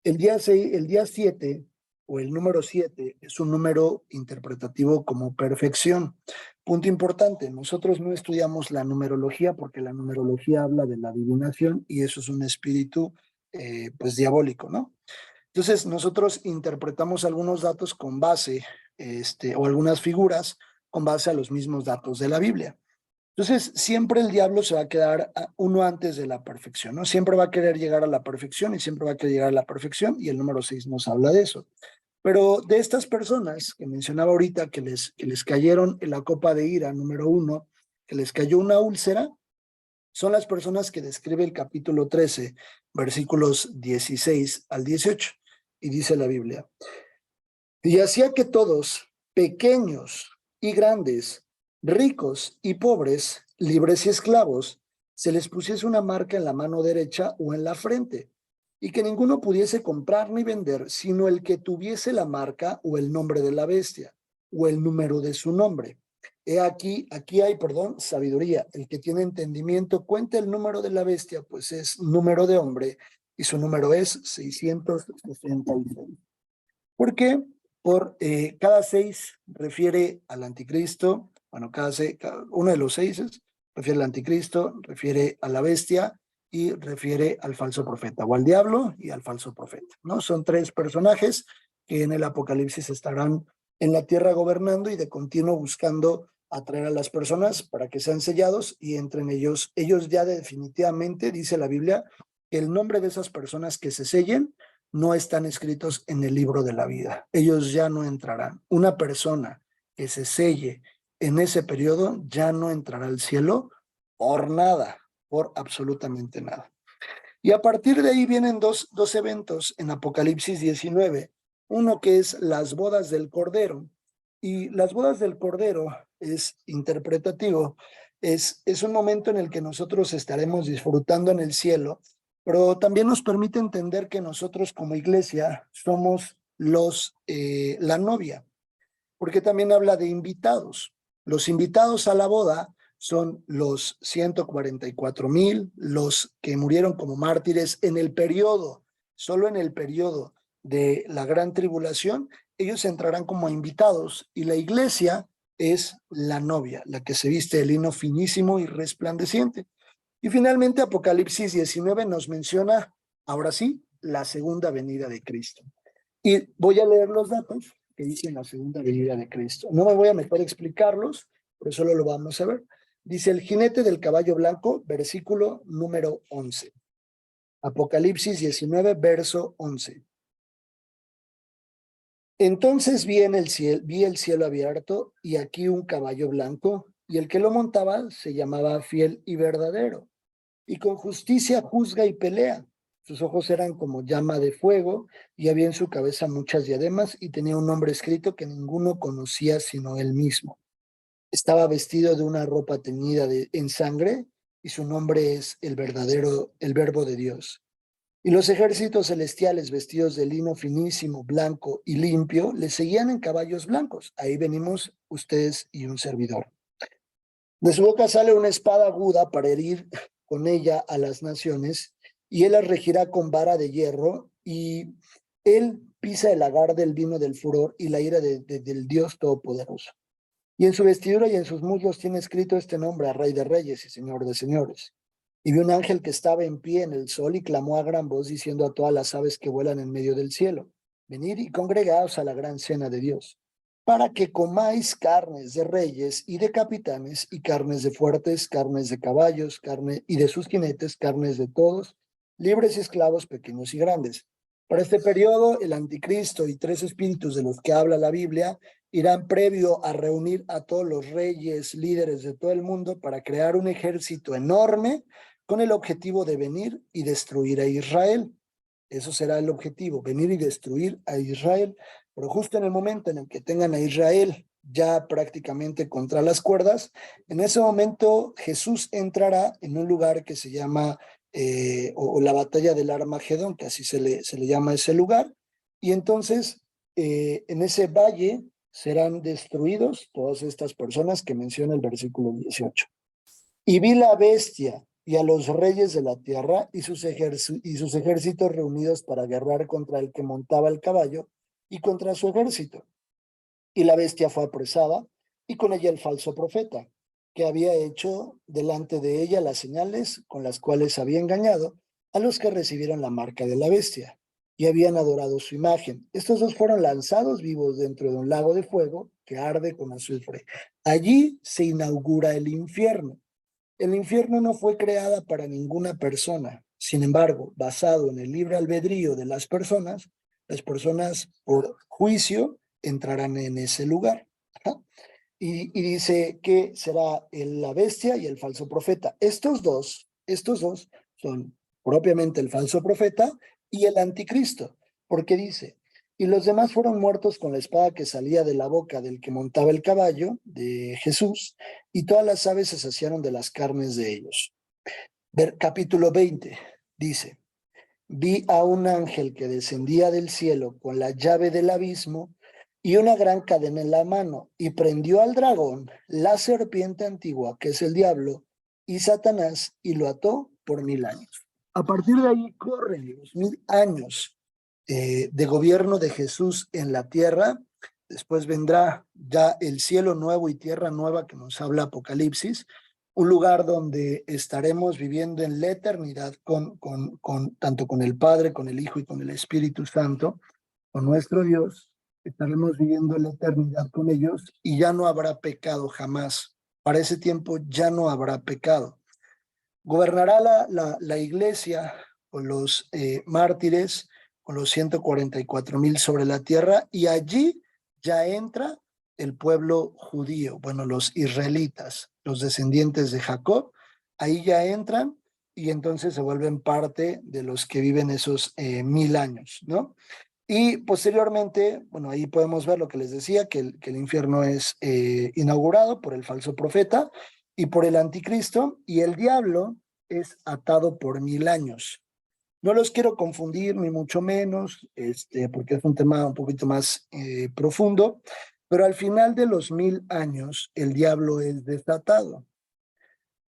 El día 7 o el número 7 es un número interpretativo como perfección. Punto importante, nosotros no estudiamos la numerología porque la numerología habla de la adivinación y eso es un espíritu pues diabólico, ¿no? Entonces nosotros interpretamos algunos datos con base o algunas figuras con base a los mismos datos de la Biblia. Entonces, siempre el diablo se va a quedar uno antes de la perfección, ¿no? Siempre va a querer llegar a la perfección y siempre va a querer llegar a la perfección y el número 6 nos habla de eso. Pero de estas personas que mencionaba ahorita que les cayeron en la copa de ira, número 1, que les cayó una úlcera, son las personas que describe el capítulo 13, versículos 16 al 18. Y dice la Biblia, y hacía que todos, pequeños y grandes, ricos y pobres, libres y esclavos, se les pusiese una marca en la mano derecha o en la frente, y que ninguno pudiese comprar ni vender, sino el que tuviese la marca o el nombre de la bestia, o el número de su nombre. Aquí hay, sabiduría. El que tiene entendimiento cuenta el número de la bestia, pues es número de hombre, y su número es 666. ¿Por qué? Cada 6 refiere al anticristo, bueno, cada uno de los 6 refiere al anticristo, refiere a la bestia y refiere al falso profeta, o al diablo y al falso profeta, ¿no? Son 3 personajes que en el Apocalipsis estarán en la tierra gobernando y de continuo buscando atraer a las personas para que sean sellados y entren ellos ya definitivamente, dice la Biblia, que el nombre de esas personas que se sellen no están escritos en el libro de la vida. Ellos ya no entrarán. Una persona que se selle en ese periodo ya no entrará al cielo por nada, por absolutamente nada. Y a partir de ahí vienen dos eventos en Apocalipsis 19. Uno que es las bodas del Cordero. Y las bodas del Cordero es interpretativo. Es un momento en el que nosotros estaremos disfrutando en el cielo, pero también nos permite entender que nosotros como iglesia somos la novia, porque también habla de invitados. Los invitados a la boda son los 144,000, los que murieron como mártires en el periodo, solo en el periodo de la gran tribulación, ellos entrarán como invitados y la iglesia es la novia, la que se viste de lino finísimo y resplandeciente. Y finalmente Apocalipsis 19 nos menciona, ahora sí, la segunda venida de Cristo. Y voy a leer los datos que dicen la segunda venida de Cristo. No me voy a meter a explicarlos, pero solo lo vamos a ver. Dice el jinete del caballo blanco, versículo número 11. Apocalipsis 19, verso 11. Entonces vi el cielo abierto y aquí un caballo blanco, y el que lo montaba se llamaba Fiel y Verdadero, y con justicia juzga y pelea. Sus ojos eran como llama de fuego, y había en su cabeza muchas diademas, y tenía un nombre escrito que ninguno conocía sino él mismo. Estaba vestido de una ropa teñida en sangre, y su nombre es el Verbo de Dios. Y los ejércitos celestiales, vestidos de lino finísimo, blanco y limpio, le seguían en caballos blancos. Ahí venimos ustedes y un servidor. De su boca sale una espada aguda para herir con ella a las naciones, y él las regirá con vara de hierro, y él pisa el lagar del vino del furor y la ira del Dios Todopoderoso. Y en su vestidura y en sus muslos tiene escrito este nombre: a Rey de Reyes y Señor de Señores. Y vi un ángel que estaba en pie en el sol y clamó a gran voz diciendo a todas las aves que vuelan en medio del cielo: venid y congregaos a la gran cena de Dios, para que comáis carnes de reyes y de capitanes, y carnes de fuertes, carnes de caballos, carne y de sus jinetes, carnes de todos, libres y esclavos, pequeños y grandes. Para este periodo, el anticristo y 3 espíritus de los que habla la Biblia irán previo a reunir a todos los reyes, líderes de todo el mundo para crear un ejército enorme con el objetivo de venir y destruir a Israel. Eso será el objetivo, venir y destruir a Israel. Pero justo en el momento en el que tengan a Israel ya prácticamente contra las cuerdas, en ese momento Jesús entrará en un lugar que se llama o la batalla del Armagedón, que así se le llama ese lugar, y entonces en ese valle serán destruidos todas estas personas que menciona el versículo 18. Y vi la bestia y a los reyes de la tierra y sus ejércitos reunidos para guerrear contra el que montaba el caballo y contra su ejército. Y la bestia fue apresada, y con ella el falso profeta, que había hecho delante de ella las señales con las cuales había engañado a los que recibieron la marca de la bestia y habían adorado su imagen. Estos dos fueron lanzados vivos dentro de un lago de fuego que arde con azufre. Allí se inaugura el infierno. El infierno no fue creada para ninguna persona. Sin embargo, basado en el libre albedrío de las personas por juicio entrarán en ese lugar. Y dice que será la bestia y el falso profeta. Estos dos son propiamente el falso profeta y el anticristo, porque dice: y los demás fueron muertos con la espada que salía de la boca del que montaba el caballo, de Jesús, y todas las aves se saciaron de las carnes de ellos. Capítulo 20 dice: vi a un ángel que descendía del cielo con la llave del abismo y una gran cadena en la mano, y prendió al dragón, la serpiente antigua, que es el diablo y Satanás, y lo ató por 1000 años. A partir de ahí corren los 1000 años de gobierno de Jesús en la tierra. Después vendrá ya el cielo nuevo y tierra nueva que nos habla Apocalipsis, un lugar donde estaremos viviendo en la eternidad tanto con el Padre, con el Hijo y con el Espíritu Santo, con nuestro Dios. Estaremos viviendo la eternidad con ellos y ya no habrá pecado jamás. Para ese tiempo ya no habrá pecado. Gobernará la iglesia con los mártires, con los 144,000 sobre la tierra, y allí ya entra el pueblo judío, bueno, los israelitas, los descendientes de Jacob, ahí ya entran y entonces se vuelven parte de los que viven esos 1000 años, ¿no? Y posteriormente, bueno, ahí podemos ver lo que les decía, que el infierno es inaugurado por el falso profeta y por el anticristo, y el diablo es atado por 1000 años. No los quiero confundir, ni mucho menos, porque es un tema un poquito más profundo, pero al final de los 1000 años, el diablo es desatado.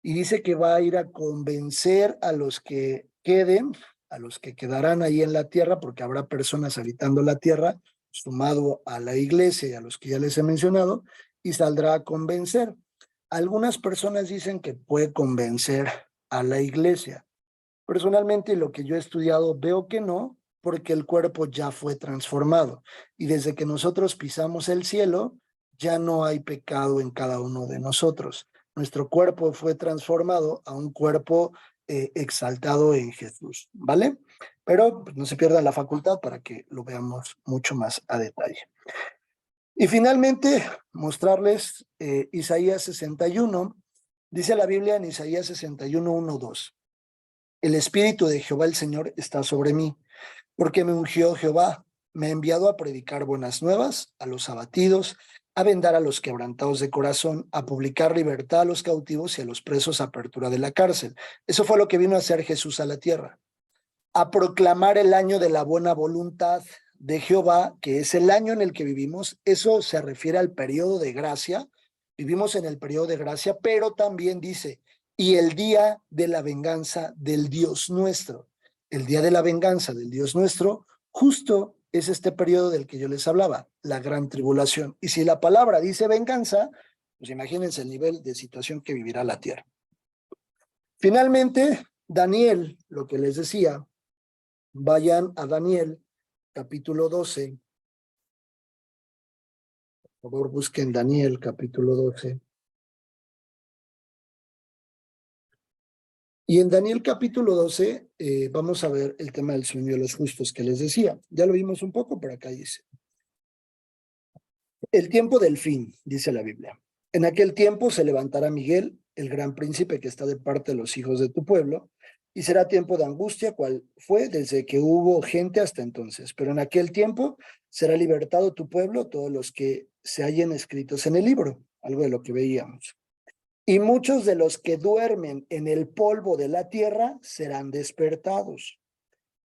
Y dice que va a ir a convencer a los que queden a los que quedarán ahí en la tierra, porque habrá personas habitando la tierra, sumado a la iglesia y a los que ya les he mencionado, y saldrá a convencer. Algunas personas dicen que puede convencer a la iglesia. Personalmente, lo que yo he estudiado, veo que no, porque el cuerpo ya fue transformado. Y desde que nosotros pisamos el cielo, ya no hay pecado en cada uno de nosotros. Nuestro cuerpo fue transformado a un cuerpo exaltado en Jesús, ¿vale? Pero pues, no se pierda la facultad para que lo veamos mucho más a detalle. Y finalmente, mostrarles Isaías 61. Dice la Biblia en Isaías 61, 1, 2. El Espíritu de Jehová el Señor está sobre mí, porque me ungió Jehová, me ha enviado a predicar buenas nuevas a los abatidos, a vendar a los quebrantados de corazón, a publicar libertad a los cautivos y a los presos apertura de la cárcel. Eso fue lo que vino a hacer Jesús a la tierra. A proclamar el año de la buena voluntad de Jehová, que es el año en el que vivimos. Eso se refiere al periodo de gracia. Vivimos en el periodo de gracia, pero también dice, y el día de la venganza del Dios nuestro. El día de la venganza del Dios nuestro, justo es este periodo del que yo les hablaba, la gran tribulación. Y si la palabra dice venganza, pues imagínense el nivel de situación que vivirá la tierra. Finalmente, Daniel, lo que les decía, vayan a Daniel, capítulo 12. Por favor, busquen Daniel, capítulo 12. Y en Daniel capítulo 12 vamos a ver el tema del sueño de los justos que les decía. Ya lo vimos un poco, pero acá dice. El tiempo del fin, dice la Biblia. En aquel tiempo se levantará Miguel, el gran príncipe que está de parte de los hijos de tu pueblo, y será tiempo de angustia, cual fue desde que hubo gente hasta entonces. Pero en aquel tiempo será libertado tu pueblo, todos los que se hallen escritos en el libro, algo de lo que veíamos. Y muchos de los que duermen en el polvo de la tierra serán despertados,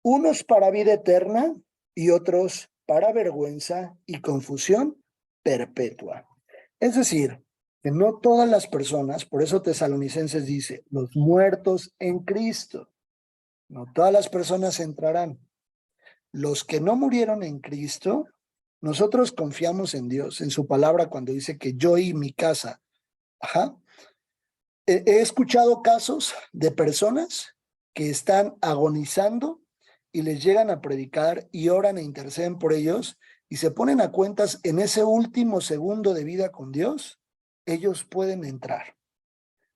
unos para vida eterna y otros para vergüenza y confusión perpetua. Es decir, que no todas las personas, por eso Tesalonicenses dice, los muertos en Cristo, no todas las personas entrarán. Los que no murieron en Cristo, nosotros confiamos en Dios, en su palabra cuando dice que yo y mi casa, He escuchado casos de personas que están agonizando y les llegan a predicar y oran e interceden por ellos y se ponen a cuentas en ese último segundo de vida con Dios, ellos pueden entrar.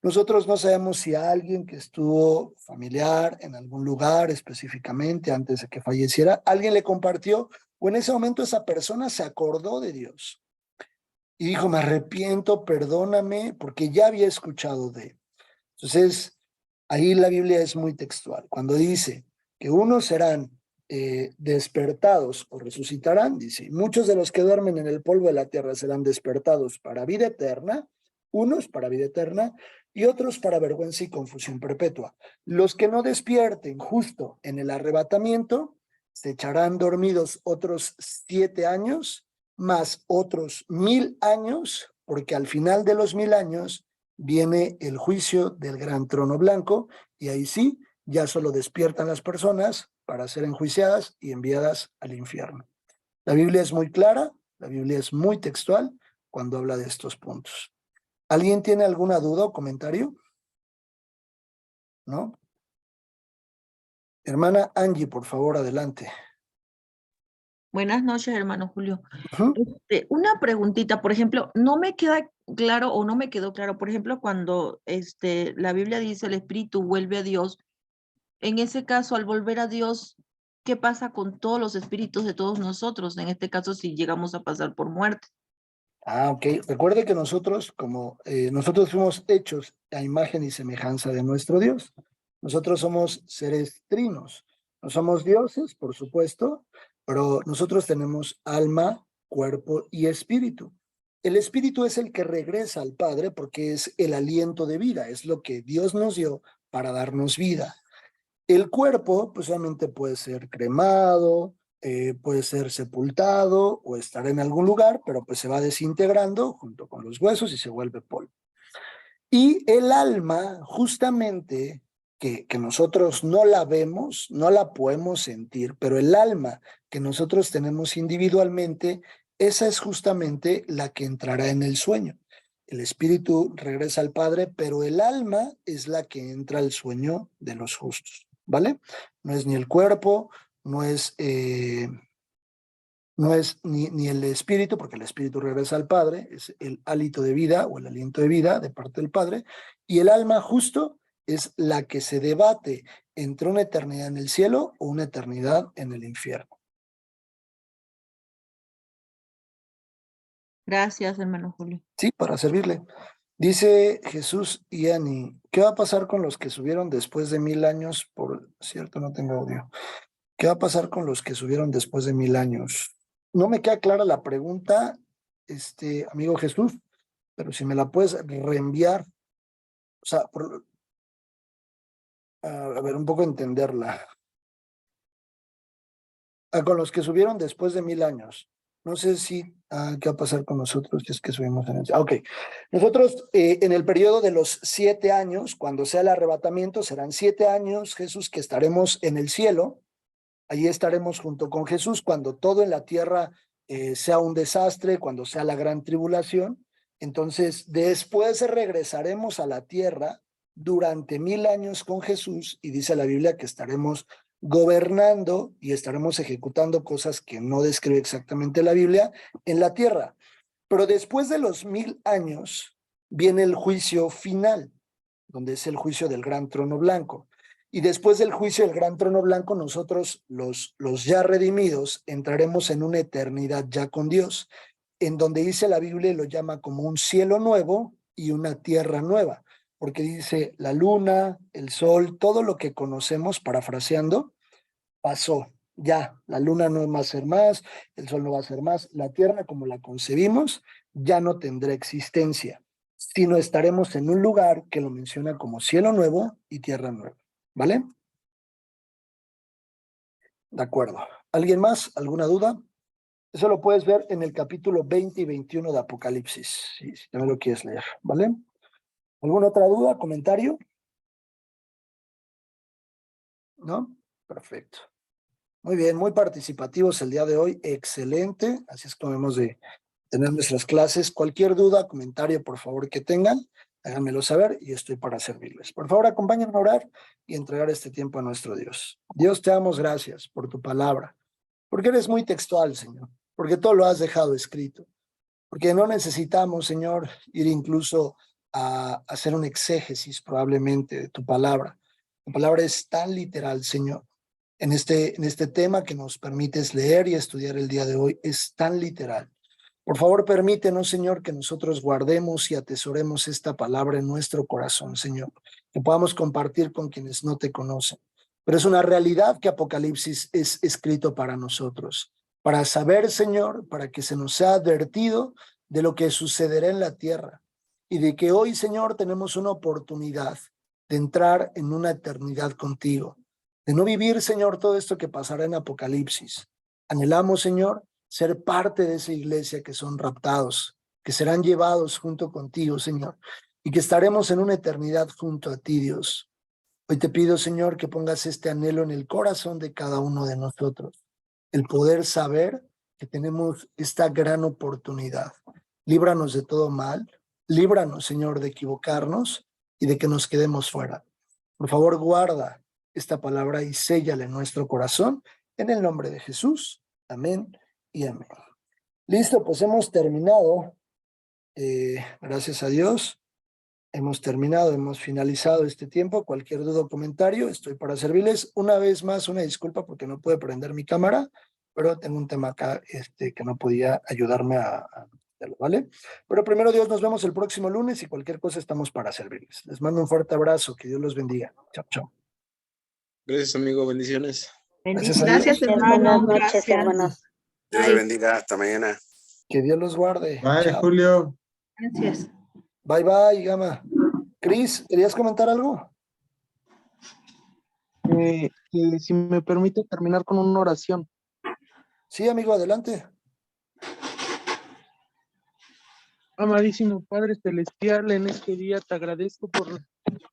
Nosotros no sabemos si a alguien que estuvo familiar en algún lugar específicamente antes de que falleciera, alguien le compartió o en ese momento esa persona se acordó de Dios. Y dijo, me arrepiento, perdóname, porque ya había escuchado de él. Entonces, ahí la Biblia es muy textual. Cuando dice que unos serán despertados o resucitarán, dice, muchos de los que duermen en el polvo de la tierra serán despertados para vida eterna, unos para vida eterna y otros para vergüenza y confusión perpetua. Los que no despierten justo en el arrebatamiento, se echarán dormidos otros 7 años, más otros 1000 años, porque al final de los 1000 años viene el juicio del gran trono blanco, y ahí sí, ya solo despiertan las personas para ser enjuiciadas y enviadas al infierno. La Biblia es muy clara, la Biblia es muy textual cuando habla de estos puntos. ¿Alguien tiene alguna duda o comentario? ¿No? Hermana Angie, por favor, adelante. Buenas noches, hermano Julio. Uh-huh. Una preguntita, por ejemplo, no me queda claro o no me quedó claro, por ejemplo, cuando la Biblia dice el espíritu vuelve a Dios, en ese caso, al volver a Dios, ¿qué pasa con todos los espíritus de todos nosotros? En este caso, si llegamos a pasar por muerte. Ok. Recuerde que nosotros, como nosotros fuimos hechos a imagen y semejanza de nuestro Dios. Nosotros somos seres trinos. No somos dioses, por supuesto, pero nosotros tenemos alma, cuerpo y espíritu. El espíritu es el que regresa al Padre porque es el aliento de vida, es lo que Dios nos dio para darnos vida. El cuerpo, pues solamente puede ser cremado, puede ser sepultado o estar en algún lugar, pero pues se va desintegrando junto con los huesos y se vuelve polvo. Y el alma justamente que nosotros no la vemos, no la podemos sentir, pero el alma que nosotros tenemos individualmente, esa es justamente la que entrará en el sueño. El espíritu regresa al Padre, pero el alma es la que entra al sueño de los justos, ¿vale? No es ni el cuerpo, no es ni el espíritu, porque el espíritu regresa al Padre, es el hálito de vida o el aliento de vida de parte del Padre, y el alma justo es la que se debate entre una eternidad en el cielo o una eternidad en el infierno. Gracias, hermano Julio. Sí, para servirle. Dice Jesús y Ani, ¿qué va a pasar con los que subieron después de 1000 años? Por cierto, no tengo audio. ¿Qué va a pasar con los que subieron después de 1000 años? No me queda clara la pregunta, amigo Jesús, pero si me la puedes reenviar, o sea, a ver, un poco entenderla. Con los que subieron después de 1000 años. No sé si, ¿qué va a pasar con nosotros si es que subimos en el... Ok, nosotros en el periodo de los 7 años, cuando sea el arrebatamiento, serán 7 años, Jesús, que estaremos en el cielo. Allí estaremos junto con Jesús cuando todo en la tierra sea un desastre, cuando sea la gran tribulación. Entonces, después regresaremos a la tierra durante 1000 años con Jesús y dice la Biblia que estaremos gobernando y estaremos ejecutando cosas que no describe exactamente la Biblia en la tierra. Pero después de los 1000 años viene el juicio final, donde es el juicio del gran trono blanco. Y después del juicio del gran trono blanco, nosotros, los ya redimidos, entraremos en una eternidad ya con Dios, en donde dice la Biblia, lo llama como un cielo nuevo y una tierra nueva, porque dice la luna, el sol, todo lo que conocemos, parafraseando, pasó. Ya, la luna no va a ser más, el sol no va a ser más, la tierra como la concebimos ya no tendrá existencia, sino estaremos en un lugar que lo menciona como cielo nuevo y tierra nueva. ¿Vale? De acuerdo. ¿Alguien más? ¿Alguna duda? Eso lo puedes ver en el capítulo 20 y 21 de Apocalipsis, si también lo quieres leer. ¿Vale? ¿Alguna otra duda, comentario? ¿No? Perfecto. Muy bien, muy participativos el día de hoy. Excelente. Así es como hemos de tener nuestras clases. Cualquier duda, comentario, por favor, que tengan, háganmelo saber y estoy para servirles. Por favor, acompáñenme a orar y entregar este tiempo a nuestro Dios. Dios, te damos gracias por tu palabra, porque eres muy textual, Señor, porque todo lo has dejado escrito, porque no necesitamos, Señor, ir incluso a hacer un exégesis probablemente de tu palabra. Tu palabra es tan literal, Señor. En este tema que nos permites leer y estudiar el día de hoy, es tan literal. Por favor, permítenos, Señor, que nosotros guardemos y atesoremos esta palabra en nuestro corazón, Señor, que podamos compartir con quienes no te conocen. Pero es una realidad que Apocalipsis es escrito para nosotros, para saber, Señor, para que se nos sea advertido de lo que sucederá en la tierra y de que hoy, Señor, tenemos una oportunidad de entrar en una eternidad contigo, de no vivir, Señor, todo esto que pasará en Apocalipsis. Anhelamos, Señor, ser parte de esa iglesia que son raptados, que serán llevados junto contigo, Señor, y que estaremos en una eternidad junto a ti, Dios. Hoy te pido, Señor, que pongas este anhelo en el corazón de cada uno de nosotros, el poder saber que tenemos esta gran oportunidad. Líbranos de todo mal, líbranos, Señor, de equivocarnos y de que nos quedemos fuera. Por favor, guarda esta palabra y séllala en nuestro corazón, en el nombre de Jesús. Amén y amén. Listo, pues hemos terminado. Gracias a Dios. Hemos terminado, hemos finalizado este tiempo. Cualquier duda o comentario, estoy para servirles. Una vez más, una disculpa porque no pude prender mi cámara, pero tengo un tema acá que no podía ayudarme a hacerlo, ¿vale? Pero primero Dios, nos vemos el próximo lunes y cualquier cosa estamos para servirles. Les mando un fuerte abrazo, que Dios los bendiga. Chao, chao. Gracias, amigo. Bendiciones. Gracias a Gracias, Dios. hermano. Buenas noches, Gracias. hermanos. Dios le bendiga. Hasta mañana. Que Dios los guarde. Bye, Chao. Julio. Gracias. Bye, bye, Gama. Cris, ¿querías comentar algo? Si me permite terminar con una oración. Sí, amigo, adelante. Amadísimo Padre Celestial, en este día te agradezco por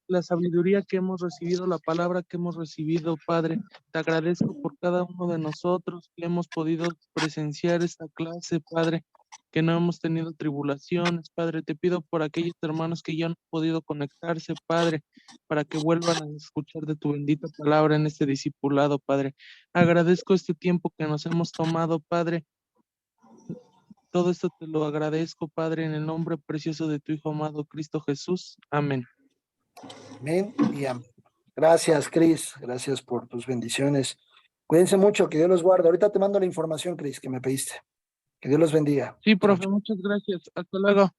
la sabiduría que hemos recibido, la palabra que hemos recibido, Padre. Te agradezco por cada uno de nosotros que hemos podido presenciar esta clase, Padre, que no hemos tenido tribulaciones, Padre. Te pido por aquellos hermanos que ya no han podido conectarse, Padre, para que vuelvan a escuchar de tu bendita palabra en este discipulado, Padre. Agradezco este tiempo que nos hemos tomado, Padre. Todo esto te lo agradezco, Padre, en el nombre precioso de tu Hijo amado, Cristo Jesús. Amén. Amén y amén. Gracias, Cris. Gracias por tus bendiciones. Cuídense mucho, que Dios los guarde. Ahorita te mando la información, Cris, que me pediste. Que Dios los bendiga. Sí, profe, muchas gracias. Hasta luego.